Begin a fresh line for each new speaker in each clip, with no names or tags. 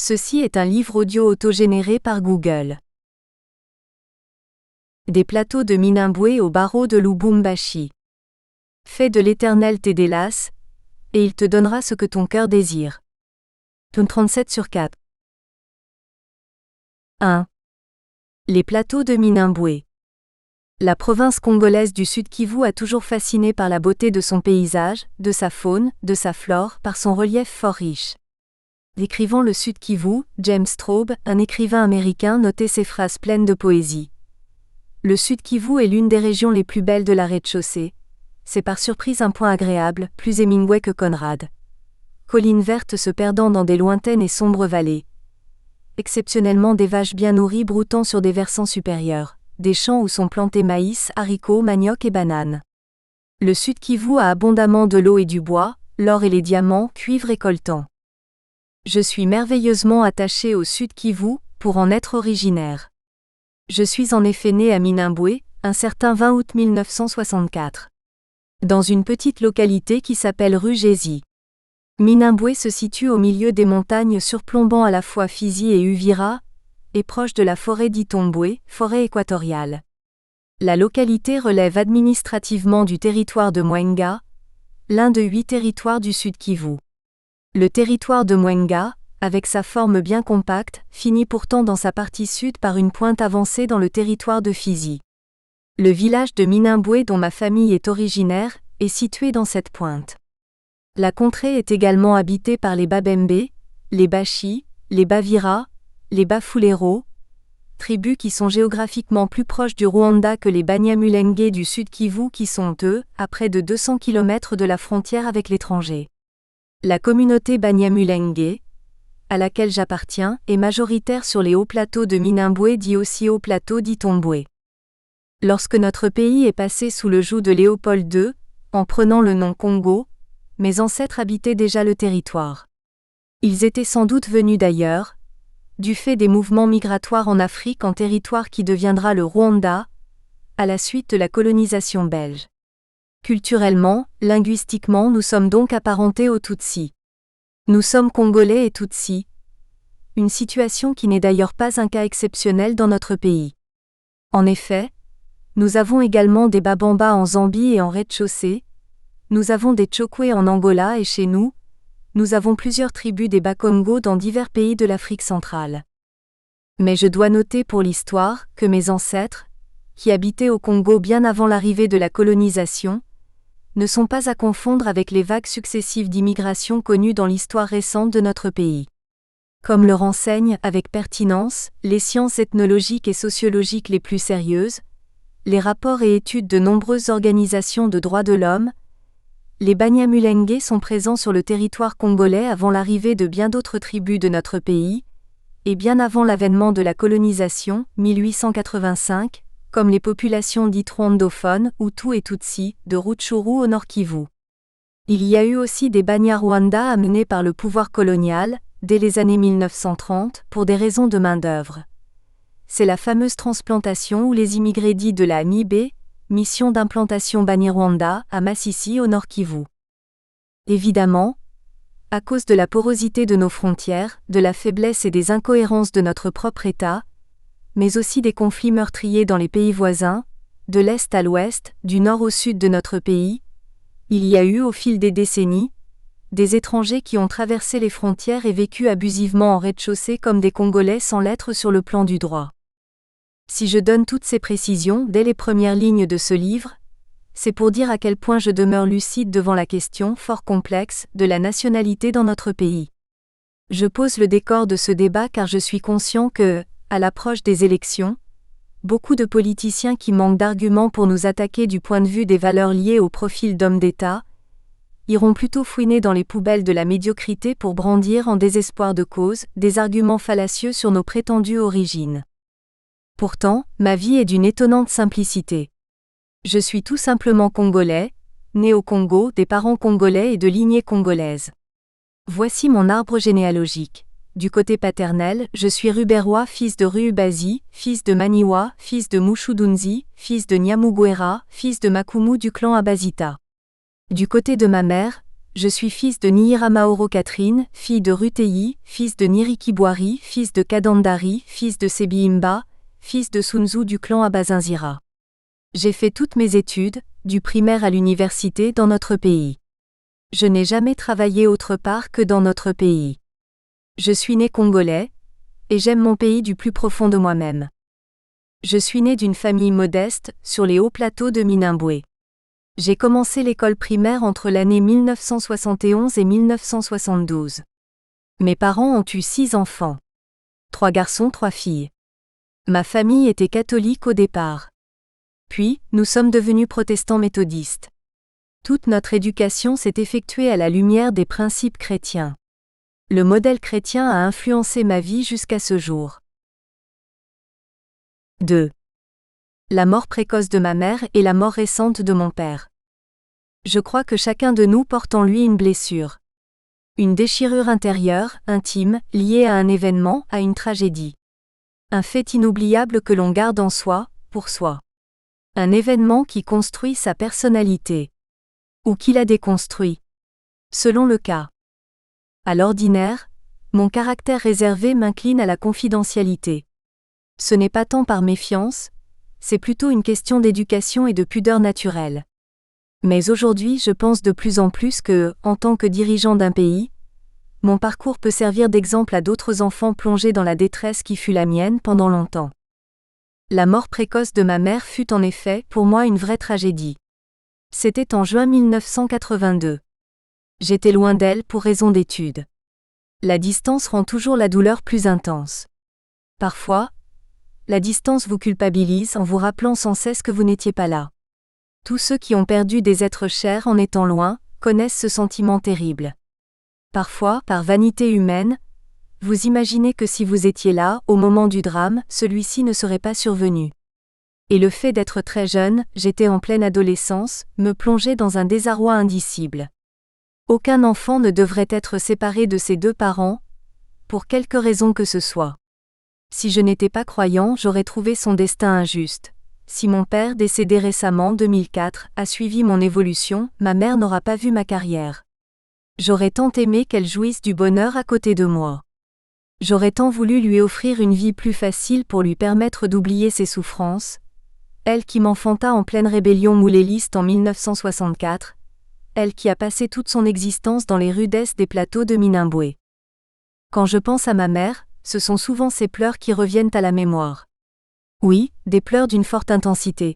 Ceci est un livre audio autogénéré par Google. Des plateaux de Minembwe au barreau de Lubumbashi. Fais de l'Éternel tes délices, et il te donnera ce que ton cœur désire. Psaume 37/4. 1. Les plateaux de Minembwe. La province congolaise du Sud Kivu a toujours fasciné par la beauté de son paysage, de sa faune, de sa flore, par son relief fort riche. Décrivant le Sud Kivu, James Straub, un écrivain américain, notait ces phrases pleines de poésie. Le Sud Kivu est l'une des régions les plus belles de la rez-de-chaussée. C'est par surprise un point agréable, plus Hemingway que Conrad. Collines vertes se perdant dans des lointaines et sombres vallées. Exceptionnellement des vaches bien nourries broutant sur des versants supérieurs. Des champs où sont plantés maïs, haricots, manioc et bananes. Le Sud Kivu a abondamment de l'eau et du bois, l'or et les diamants, cuivre et coltan. Je suis merveilleusement attaché au Sud Kivu, pour en être originaire. Je suis en effet né à Minembwe, un certain 20 août 1964. Dans une petite localité qui s'appelle Rugezi. Minembwe se situe au milieu des montagnes surplombant à la fois Fizi et Uvira, et proche de la forêt d'Itombwe, forêt équatoriale. La localité relève administrativement du territoire de Mwenga, l'un de 8 territoires du Sud Kivu. Le territoire de Mwenga, avec sa forme bien compacte, finit pourtant dans sa partie sud par une pointe avancée dans le territoire de Fizi. Le village de Minembwe dont ma famille est originaire, est situé dans cette pointe. La contrée est également habitée par les Babembe, les Bashi, les Bavira, les Bafulero, tribus qui sont géographiquement plus proches du Rwanda que les Banyamulenge du Sud Kivu qui sont, eux, à près de 200 km de la frontière avec l'étranger. La communauté Banyamulenge, à laquelle j'appartiens, est majoritaire sur les hauts plateaux de Minembwe dit aussi hauts plateaux d'Itombwe. Lorsque notre pays est passé sous le joug de Léopold II, en prenant le nom Congo, mes ancêtres habitaient déjà le territoire. Ils étaient sans doute venus d'ailleurs, du fait des mouvements migratoires en Afrique en territoire qui deviendra le Rwanda, à la suite de la colonisation belge. Culturellement, linguistiquement nous sommes donc apparentés aux Tutsis. Nous sommes Congolais et Tutsis. Une situation qui n'est d'ailleurs pas un cas exceptionnel dans notre pays. En effet, nous avons également des Babamba en Zambie et en rez-de-chaussée, nous avons des Tchokwe en Angola et chez nous avons plusieurs tribus des Bakongo dans divers pays de l'Afrique centrale. Mais je dois noter pour l'histoire que mes ancêtres, qui habitaient au Congo bien avant l'arrivée de la colonisation, ne sont pas à confondre avec les vagues successives d'immigration connues dans l'histoire récente de notre pays. Comme le renseignent avec pertinence les sciences ethnologiques et sociologiques les plus sérieuses, les rapports et études de nombreuses organisations de droits de l'homme, les Banyamulenge sont présents sur le territoire congolais avant l'arrivée de bien d'autres tribus de notre pays, et bien avant l'avènement de la colonisation, 1885, comme les populations dites rwandophones, Hutu et Tutsi, de Rutshuru au Nord Kivu. Il y a eu aussi des Banyarwanda amenés par le pouvoir colonial, dès les années 1930, pour des raisons de main-d'œuvre. C'est la fameuse transplantation où les immigrés dits de la MIB, Mission d'implantation Banyarwanda, à Masisi au Nord Kivu. Évidemment, à cause de la porosité de nos frontières, de la faiblesse et des incohérences de notre propre État, mais aussi des conflits meurtriers dans les pays voisins, de l'Est à l'Ouest, du Nord au Sud de notre pays, il y a eu au fil des décennies, des étrangers qui ont traversé les frontières et vécu abusivement en rez-de-chaussée comme des Congolais sans l'être sur le plan du droit. Si je donne toutes ces précisions dès les premières lignes de ce livre, c'est pour dire à quel point je demeure lucide devant la question fort complexe de la nationalité dans notre pays. Je pose le décor de ce débat car je suis conscient que, à l'approche des élections, beaucoup de politiciens qui manquent d'arguments pour nous attaquer du point de vue des valeurs liées au profil d'homme d'État, iront plutôt fouiner dans les poubelles de la médiocrité pour brandir en désespoir de cause des arguments fallacieux sur nos prétendues origines. Pourtant, ma vie est d'une étonnante simplicité. Je suis tout simplement congolais, né au Congo, des parents congolais et de lignée congolaise. Voici mon arbre généalogique. Du côté paternel, je suis Rubérois, fils de Ruubazi, fils de Maniwa, fils de Mushudunzi, fils de Nyamugwera, fils de Makumu du clan Abazita. Du côté de ma mère, Je suis fils de Nihira Maoro Catherine, fille de Rutei, fils de Niriki Boiri, fils de Kadandari, fils de Sebi-Imba, fils de Sunzu du clan Abazinzira. J'ai fait toutes mes études, du primaire à l'université dans notre pays. Je n'ai jamais travaillé autre part que dans notre pays. Je suis né congolais, et j'aime mon pays du plus profond de moi-même. Je suis né d'une famille modeste, sur les hauts plateaux de Minembwe. J'ai commencé l'école primaire entre l'année 1971 et 1972. Mes parents ont eu 6 enfants. 3 garçons, 3 filles. Ma famille était catholique au départ. Puis, nous sommes devenus protestants méthodistes. Toute notre éducation s'est effectuée à la lumière des principes chrétiens. Le modèle chrétien a influencé ma vie jusqu'à ce jour. 2. La mort précoce de ma mère et la mort récente de mon père. Je crois que chacun de nous porte en lui une blessure. Une déchirure intérieure, intime, liée à un événement, à une tragédie. Un fait inoubliable que l'on garde en soi, pour soi. Un événement qui construit sa personnalité. Ou qui la déconstruit. Selon le cas. À l'ordinaire, mon caractère réservé m'incline à la confidentialité. Ce n'est pas tant par méfiance, c'est plutôt une question d'éducation et de pudeur naturelle. Mais aujourd'hui, je pense de plus en plus que, en tant que dirigeant d'un pays, mon parcours peut servir d'exemple à d'autres enfants plongés dans la détresse qui fut la mienne pendant longtemps. La mort précoce de ma mère fut en effet, pour moi, une vraie tragédie. C'était en juin 1982. J'étais loin d'elle pour raison d'études. La distance rend toujours la douleur plus intense. Parfois, la distance vous culpabilise en vous rappelant sans cesse que vous n'étiez pas là. Tous ceux qui ont perdu des êtres chers en étant loin, connaissent ce sentiment terrible. Parfois, par vanité humaine, vous imaginez que si vous étiez là, au moment du drame, celui-ci ne serait pas survenu. Et le fait d'être très jeune, j'étais en pleine adolescence, me plongeait dans un désarroi indicible. Aucun enfant ne devrait être séparé de ses 2 parents, pour quelque raison que ce soit. Si je n'étais pas croyant, j'aurais trouvé son destin injuste. Si mon père, décédé récemment, 2004, a suivi mon évolution, ma mère n'aura pas vu ma carrière. J'aurais tant aimé qu'elle jouisse du bonheur à côté de moi. J'aurais tant voulu lui offrir une vie plus facile pour lui permettre d'oublier ses souffrances. Elle qui m'enfanta en pleine rébellion mouléliste en 1964. Elle qui a passé toute son existence dans les rudesses des plateaux de Minembwe. Quand je pense à ma mère, ce sont souvent ses pleurs qui reviennent à la mémoire. Oui, des pleurs d'une forte intensité.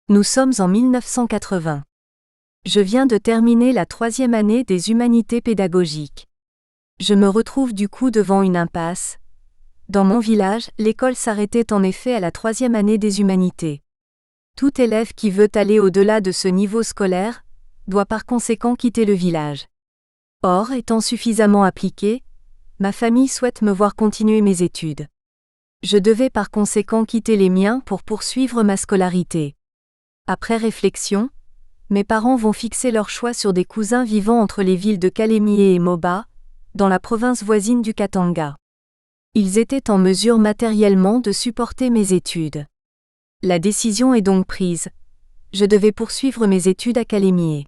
Nous sommes en 1980. Je viens de terminer la 3e année des humanités pédagogiques. Je me retrouve du coup devant une impasse. Dans mon village, l'école s'arrêtait en effet à la 3e année des humanités. Tout élève qui veut aller au-delà de ce niveau scolaire doit par conséquent quitter le village. Or, étant suffisamment appliqué, ma famille souhaite me voir continuer mes études. Je devais par conséquent quitter les miens pour poursuivre ma scolarité. Après réflexion, mes parents vont fixer leur choix sur des cousins vivant entre les villes de Kalemie et Moba, dans la province voisine du Katanga. Ils étaient en mesure matériellement de supporter mes études. La décision est donc prise. Je devais poursuivre mes études à Kalemie.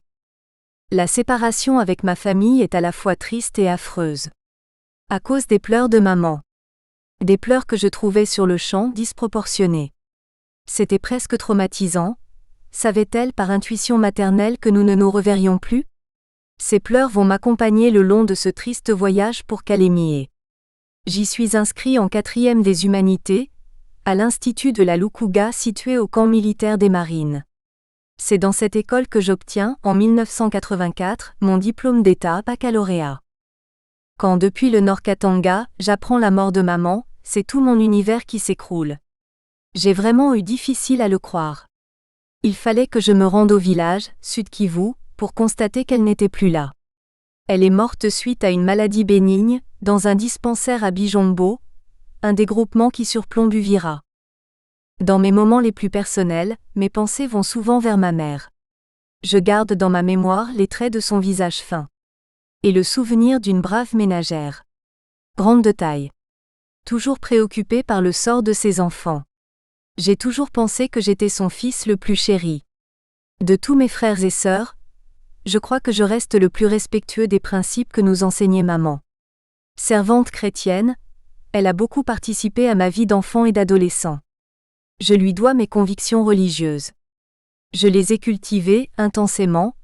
La séparation avec ma famille est à la fois triste et affreuse. À cause des pleurs de maman. Des pleurs que je trouvais sur le champ disproportionnés. C'était presque traumatisant. Savait-elle par intuition maternelle que nous ne nous reverrions plus? Ces pleurs vont m'accompagner le long de ce triste voyage pour Kalemie. J'y suis inscrit en 4e des humanités, à l'Institut de la Lukuga situé au camp militaire des Marines. C'est dans cette école que j'obtiens, en 1984, mon diplôme d'état baccalauréat. Quand depuis le Nord Katanga, j'apprends la mort de maman, c'est tout mon univers qui s'écroule. J'ai vraiment eu difficile à le croire. Il fallait que je me rende au village, Sud Kivu, pour constater qu'elle n'était plus là. Elle est morte suite à une maladie bénigne, dans un dispensaire à Bijombo, un des groupements qui surplombe Uvira. Dans mes moments les plus personnels, mes pensées vont souvent vers ma mère. Je garde dans ma mémoire les traits de son visage fin. Et le souvenir d'une brave ménagère. Grande de taille. Toujours préoccupée par le sort de ses enfants. J'ai toujours pensé que j'étais son fils le plus chéri. De tous mes frères et sœurs, je crois que je reste le plus respectueux des principes que nous enseignait maman. Servante chrétienne, elle a beaucoup participé à ma vie d'enfant et d'adolescent. Je lui dois mes convictions religieuses. Je les ai cultivées intensément,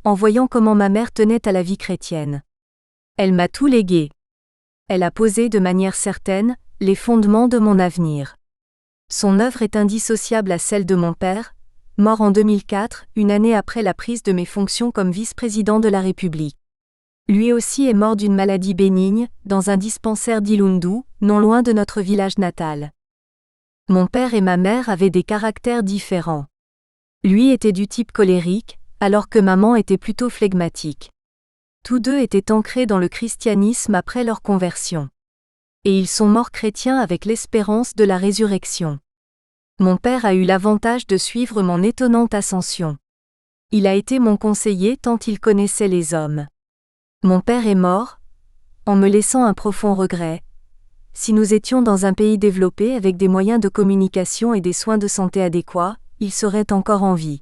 en voyant comment ma mère tenait à la vie chrétienne. Elle m'a tout légué. Elle a posé de manière certaine les fondements de mon avenir. Son œuvre est indissociable à celle de mon père, mort en 2004, une année après la prise de mes fonctions comme vice-président de la République. Lui aussi est mort d'une maladie bénigne, dans un dispensaire d'Ilundu, non loin de notre village natal. Mon père et ma mère avaient des caractères différents. Lui était du type colérique, alors que maman était plutôt flegmatique. Tous deux étaient ancrés dans le christianisme après leur conversion. Et ils sont morts chrétiens avec l'espérance de la résurrection. Mon père a eu l'avantage de suivre mon étonnante ascension. Il a été mon conseiller tant il connaissait les hommes. Mon père est mort, en me laissant un profond regret. Si nous étions dans un pays développé avec des moyens de communication et des soins de santé adéquats, il serait encore en vie.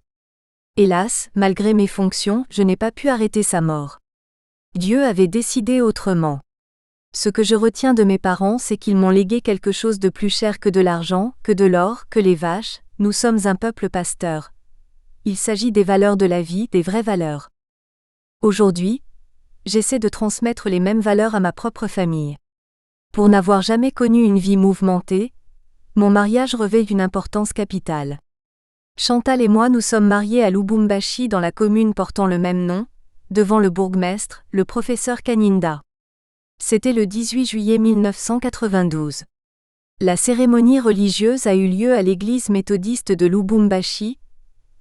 Hélas, malgré mes fonctions, je n'ai pas pu arrêter sa mort. Dieu avait décidé autrement. Ce que je retiens de mes parents, c'est qu'ils m'ont légué quelque chose de plus cher que de l'argent, que de l'or, que les vaches. Nous sommes un peuple pasteur. Il s'agit des valeurs de la vie, des vraies valeurs. Aujourd'hui, j'essaie de transmettre les mêmes valeurs à ma propre famille. Pour n'avoir jamais connu une vie mouvementée, mon mariage revêt une importance capitale. Chantal et moi nous sommes mariés à Lubumbashi dans la commune portant le même nom, devant le bourgmestre, le professeur Kaninda. C'était le 18 juillet 1992. La cérémonie religieuse a eu lieu à l'église méthodiste de Lubumbashi,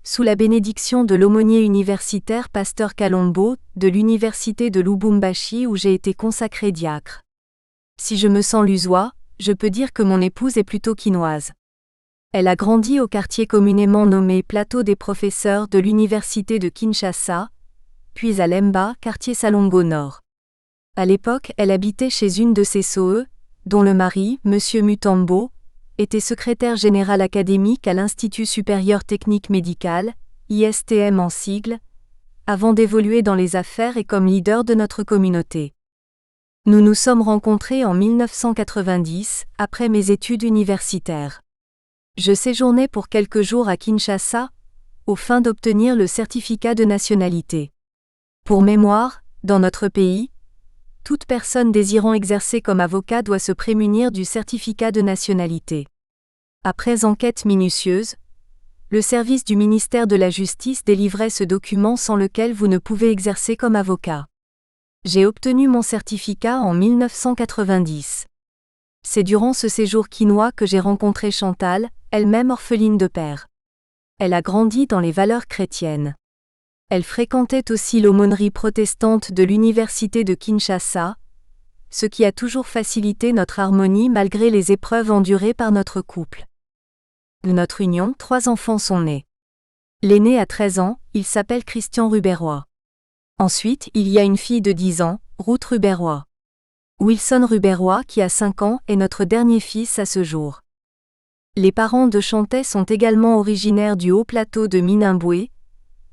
sous la bénédiction de l'aumônier universitaire Pasteur Kalombo, de l'université de Lubumbashi où j'ai été consacré diacre. Si je me sens lusois, je peux dire que mon épouse est plutôt quinoise. Elle a grandi au quartier communément nommé Plateau des professeurs de l'université de Kinshasa, puis à Lemba, quartier Salongo Nord. À l'époque, elle habitait chez une de ses SOE, dont le mari, M. Mutombo, était secrétaire général académique à l'Institut supérieur technique médical, ISTM en sigle, avant d'évoluer dans les affaires et comme leader de notre communauté. Nous nous sommes rencontrés en 1990, après mes études universitaires. Je séjournais pour quelques jours à Kinshasa, aux fins d'obtenir le certificat de nationalité. Pour mémoire, dans notre pays, toute personne désirant exercer comme avocat doit se prémunir du certificat de nationalité. Après enquête minutieuse, le service du ministère de la Justice délivrait ce document sans lequel vous ne pouvez exercer comme avocat. J'ai obtenu mon certificat en 1990. C'est durant ce séjour quinois que j'ai rencontré Chantal, elle-même orpheline de père. Elle a grandi dans les valeurs chrétiennes. Elle fréquentait aussi l'aumônerie protestante de l'université de Kinshasa, ce qui a toujours facilité notre harmonie malgré les épreuves endurées par notre couple. De notre union, 3 enfants sont nés. L'aîné a 13 ans, il s'appelle Christian Rubérois. Ensuite, il y a une fille de 10 ans, Ruth Rubérois. Wilson Rubérois, qui a 5 ans, est notre dernier fils à ce jour. Les parents de Chantal sont également originaires du haut plateau de Minambwe,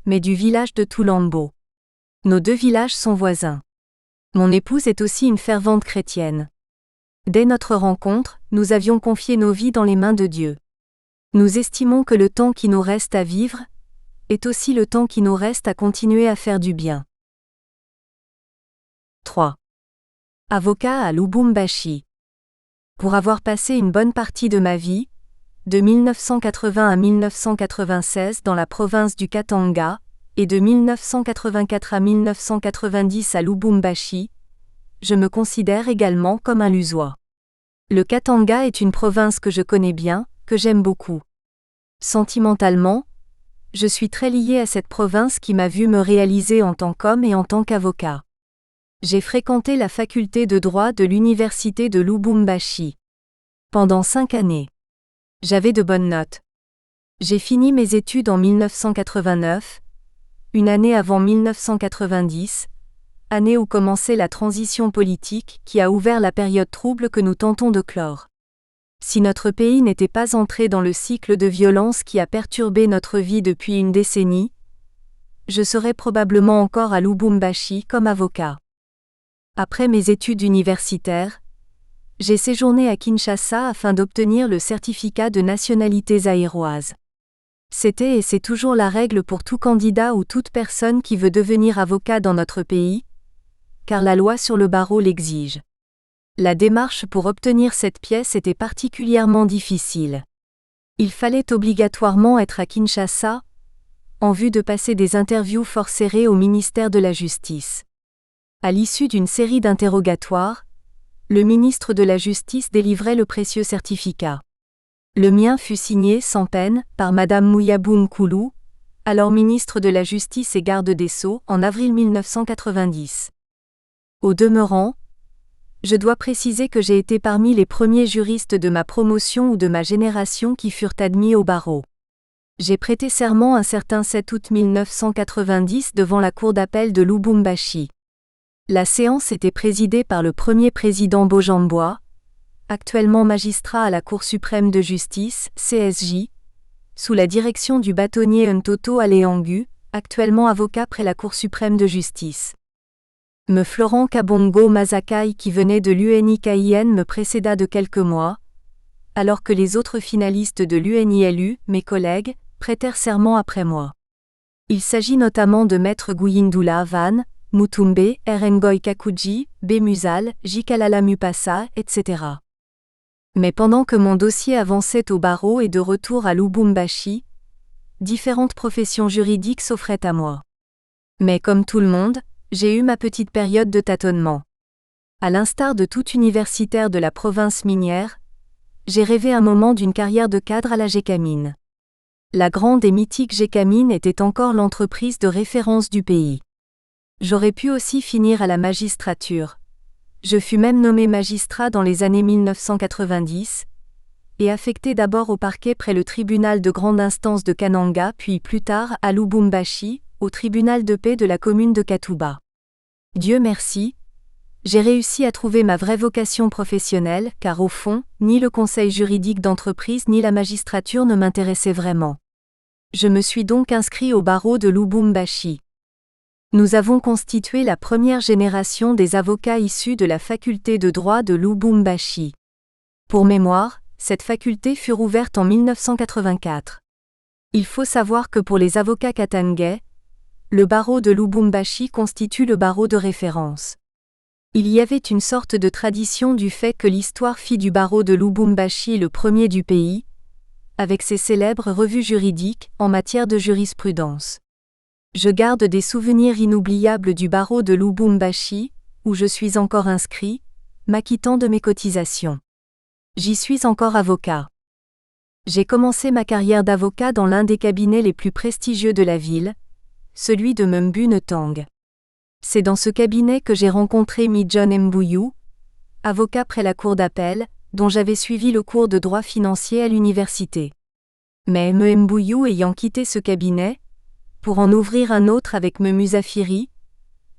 mais du village de Toulambo. Nos 2 villages sont voisins. Mon épouse est aussi une fervente chrétienne. Dès notre rencontre, nous avions confié nos vies dans les mains de Dieu. Nous estimons que le temps qui nous reste à vivre est aussi le temps qui nous reste à continuer à faire du bien. 3. Avocat à Lubumbashi. Pour avoir passé une bonne partie de ma vie, de 1980 à 1996 dans la province du Katanga, et de 1984 à 1990 à Lubumbashi, je me considère également comme un Lusois. Le Katanga est une province que je connais bien, que j'aime beaucoup. Sentimentalement, je suis très lié à cette province qui m'a vu me réaliser en tant qu'homme et en tant qu'avocat. J'ai fréquenté la faculté de droit de l'université de Lubumbashi. Pendant 5 années. J'avais de bonnes notes. J'ai fini mes études en 1989, une année avant 1990, année où commençait la transition politique qui a ouvert la période trouble que nous tentons de clore. Si notre pays n'était pas entré dans le cycle de violence qui a perturbé notre vie depuis une décennie, je serais probablement encore à Lubumbashi comme avocat. Après mes études universitaires, j'ai séjourné à Kinshasa afin d'obtenir le certificat de nationalité zaïroise. C'était et c'est toujours la règle pour tout candidat ou toute personne qui veut devenir avocat dans notre pays, car la loi sur le barreau l'exige. La démarche pour obtenir cette pièce était particulièrement difficile. Il fallait obligatoirement être à Kinshasa, en vue de passer des interviews fort serrées au ministère de la Justice. À l'issue d'une série d'interrogatoires, le ministre de la Justice délivrait le précieux certificat. Le mien fut signé sans peine par Madame Mouyabou Nkoulou, alors ministre de la Justice et garde des Sceaux, en avril 1990. Au demeurant, je dois préciser que j'ai été parmi les premiers juristes de ma promotion ou de ma génération qui furent admis au barreau. J'ai prêté serment un certain 7 août 1990 devant la cour d'appel de Lubumbashi. La séance était présidée par le premier président Bojambois, actuellement magistrat à la Cour suprême de justice, CSJ, sous la direction du bâtonnier Ntoto Aleangu, actuellement avocat près la Cour suprême de justice. Me Florent Kabongo Mazakai qui venait de l'UNIKIN me précéda de quelques mois, alors que les autres finalistes de l'UNILU, mes collègues, prêtèrent serment après moi. Il s'agit notamment de Maître Guyindula Van, Mutumbe, Erengoy Kakuji, Bemusal, Jikalala Mupasa, etc. Mais pendant que mon dossier avançait au barreau et de retour à Lubumbashi, différentes professions juridiques s'offraient à moi. Mais comme tout le monde, j'ai eu ma petite période de tâtonnement. À l'instar de tout universitaire de la province minière, j'ai rêvé un moment d'une carrière de cadre à la Gécamine. La grande et mythique Gécamine était encore l'entreprise de référence du pays. J'aurais pu aussi finir à la magistrature. Je fus même nommé magistrat dans les années 1990, et affecté d'abord au parquet près le tribunal de grande instance de Kananga puis plus tard à Lubumbashi, au tribunal de paix de la commune de Katuba. Dieu merci, j'ai réussi à trouver ma vraie vocation professionnelle car au fond, ni le conseil juridique d'entreprise ni la magistrature ne m'intéressaient vraiment. Je me suis donc inscrit au barreau de Lubumbashi. Nous avons constitué la première génération des avocats issus de la faculté de droit de Lubumbashi. Pour mémoire, cette faculté fut rouverte en 1984. Il faut savoir que pour les avocats katangais, le barreau de Lubumbashi constitue le barreau de référence. Il y avait une sorte de tradition du fait que l'histoire fit du barreau de Lubumbashi le premier du pays, avec ses célèbres revues juridiques en matière de jurisprudence. Je garde des souvenirs inoubliables du barreau de Lubumbashi, où je suis encore inscrit, m'acquittant de mes cotisations. J'y suis encore avocat. J'ai commencé ma carrière d'avocat dans l'un des cabinets les plus prestigieux de la ville, celui de Membu Netang. C'est dans ce cabinet que j'ai rencontré John Mbuyu, avocat près la cour d'appel, dont j'avais suivi le cours de droit financier à l'université. Mais Mbuyu ayant quitté ce cabinet, pour en ouvrir un autre avec Musafiri,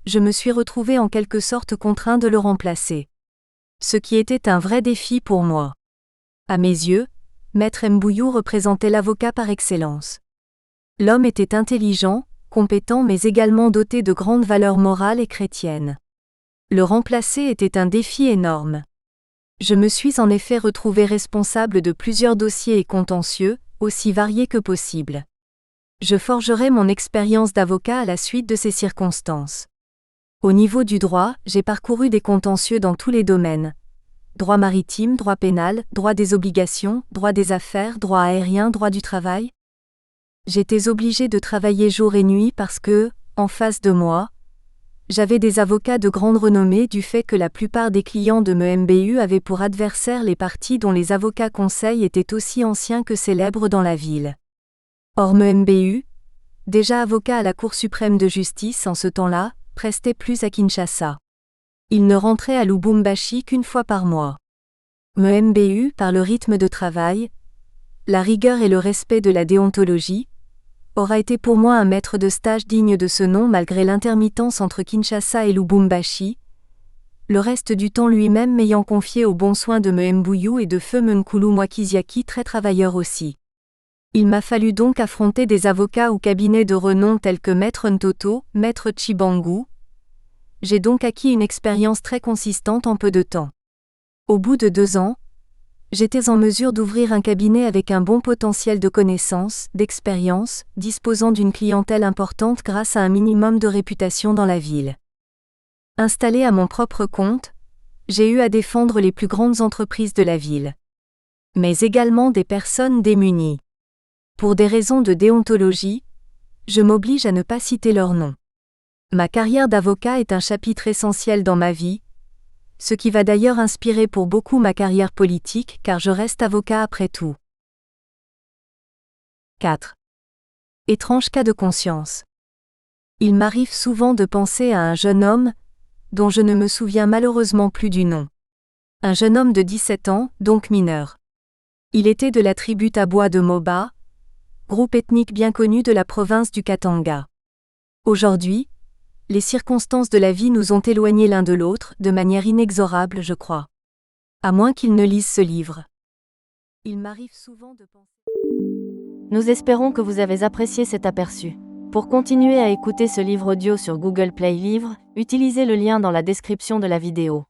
je me suis retrouvé en quelque sorte contraint de le remplacer. Ce qui était un vrai défi pour moi. À mes yeux, Maître Mbuyu représentait l'avocat par excellence. L'homme était intelligent, compétent mais également doté de grandes valeurs morales et chrétiennes. Le remplacer était un défi énorme. Je me suis en effet retrouvé responsable de plusieurs dossiers et contentieux, aussi variés que possible. Je forgerai mon expérience d'avocat à la suite de ces circonstances. Au niveau du droit, j'ai parcouru des contentieux dans tous les domaines. Droit maritime, droit pénal, droit des obligations, droit des affaires, droit aérien, droit du travail. J'étais obligé de travailler jour et nuit parce que, en face de moi, j'avais des avocats de grande renommée du fait que la plupart des clients de MBU avaient pour adversaires les parties dont les avocats conseils étaient aussi anciens que célèbres dans la ville. Or MBU, déjà avocat à la Cour suprême de justice en ce temps-là, prestait plus à Kinshasa. Il ne rentrait à Lubumbashi qu'une fois par mois. MBU, par le rythme de travail, la rigueur et le respect de la déontologie, aura été pour moi un maître de stage digne de ce nom malgré l'intermittence entre Kinshasa et Lubumbashi, le reste du temps lui-même m'ayant confié aux bons soins de Mbuyu et de feu Nkulu Mwakiziaki très travailleur aussi. Il m'a fallu donc affronter des avocats ou cabinets de renom tels que Maître Ntoto, Maître Chibangu. J'ai donc acquis une expérience très consistante en peu de temps. Au bout de 2 ans, j'étais en mesure d'ouvrir un cabinet avec un bon potentiel de connaissances, d'expérience, disposant d'une clientèle importante grâce à un minimum de réputation dans la ville. Installé à mon propre compte, j'ai eu à défendre les plus grandes entreprises de la ville. Mais également des personnes démunies. Pour des raisons de déontologie, je m'oblige à ne pas citer leur nom. Ma carrière d'avocat est un chapitre essentiel dans ma vie, ce qui va d'ailleurs inspirer pour beaucoup ma carrière politique car je reste avocat après tout. 4. Étrange cas de conscience. Il m'arrive souvent de penser à un jeune homme, dont je ne me souviens malheureusement plus du nom. Un jeune homme de 17 ans, donc mineur. Il était de la tribu Taboa de Moba, groupe ethnique bien connu de la province du Katanga. Aujourd'hui, les circonstances de la vie nous ont éloignés l'un de l'autre, de manière inexorable, je crois. À moins qu'il ne lise ce livre. Il m'arrive souvent de penser...
Nous espérons que vous avez apprécié cet aperçu. Pour continuer à écouter ce livre audio sur Google Play Livres, utilisez le lien dans la description de la vidéo.